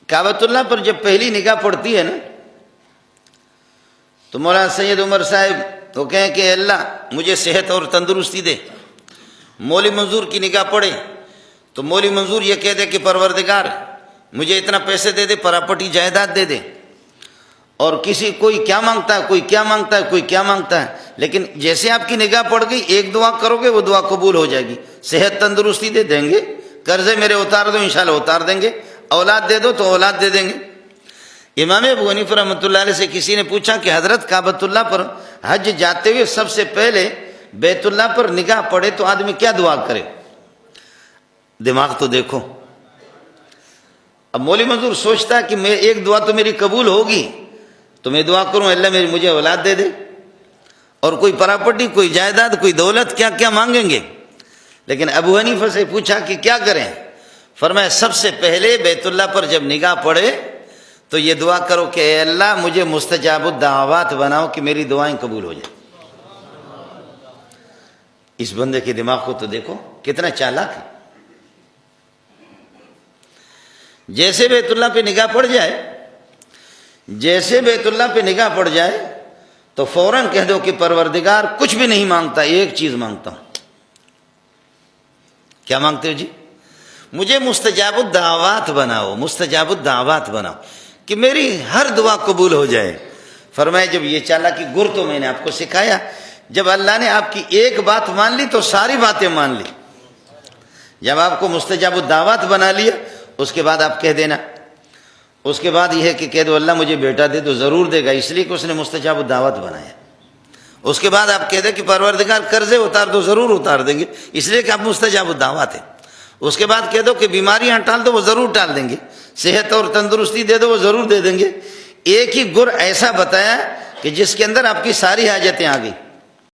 کعبۃ اللہ پر جب پہلی نگاہ پڑتی ہے نا تو مولانا سید عمر صاحب تو کہیں کہ اللہ مجھے صحت اور تندرستی دے. مولوی منظور کی نگاہ پڑے تو مولوی منظور یہ کہہ دے کہ پروردگار مجھے اتنا پیسے دے دے، پراپرٹی جائیداد دے دے. اور کسی کوئی کیا مانگتا ہے، کوئی کیا مانگتا ہے، کوئی کیا مانگتا ہے، لیکن جیسے آپ کی نگاہ پڑ گئی ایک دعا کرو گے وہ دعا قبول ہو جائے گی. صحت تندرستی دے دیں گے، قرضے میرے اتار دو انشاءاللہ اتار دیں گے، اولاد دے دو تو اولاد دے دیں گے. امام ابو حنیفہ رحمۃ اللہ علیہ سے کسی نے پوچھا کہ حضرت کعبۃ اللہ پر حج جاتے ہوئے سب سے پہلے بیت اللہ پر نگاہ پڑے تو آدمی کیا دعا کرے؟ دماغ تو دیکھو. اب مولوی منظور سوچتا ہے کہ میں ایک دعا تو میری قبول ہوگی تو میں دعا کروں اللہ مجھے اولاد دے دے، اور کوئی پراپرٹی، کوئی جائیداد، کوئی دولت، کیا کیا مانگیں گے. لیکن ابو حنیفہ سے پوچھا کہ کیا کریں؟ فرمایا سب سے پہلے بیت اللہ پر جب نگاہ پڑے تو یہ دعا کرو کہ اے اللہ مجھے مستجاب الدعوات بناؤ کہ میری دعائیں قبول ہو جائیں. اس بندے کے دماغ کو تو دیکھو کتنا چالاک ہے. جیسے بیت اللہ پہ نگاہ پڑ جائے، جیسے بیت اللہ پہ نگاہ پڑ جائے تو فوراً کہہ دو کہ پروردگار کچھ بھی نہیں مانگتا، ایک چیز مانگتا ہوں. کیا مانگتے ہو جی؟ مجھے مستجاب الدعوات بناؤ، مستجاب الدعوات بناؤ کہ میری ہر دعا قبول ہو جائے. فرمایا جب یہ چالاکی گر تو میں نے آپ کو سکھایا، جب اللہ نے آپ کی ایک بات مان لی تو ساری باتیں مان لی. جب آپ کو مستجاب الدعوات بنا لیا اس کے بعد آپ کہہ دینا، اس کے بعد یہ ہے کہ کہہ دو اللہ مجھے بیٹا دے تو ضرور دے گا، اس لیے کہ اس نے مستجاب الدعوات بنایا. اس کے بعد آپ کہہ دیں کہ پروردگار قرضے اتار دو، ضرور اتار دیں گے، اس لیے کہ آپ مستجاب الدعوات ہیں. اس کے بعد کہہ دو کہ بیماریاں ٹال دو، وہ ضرور ٹال دیں گے. صحت اور تندرستی دے دو، وہ ضرور دے دیں گے. ایک ہی گر ایسا بتایا کہ جس کے اندر آپ کی ساری حاجتیں آ گئی.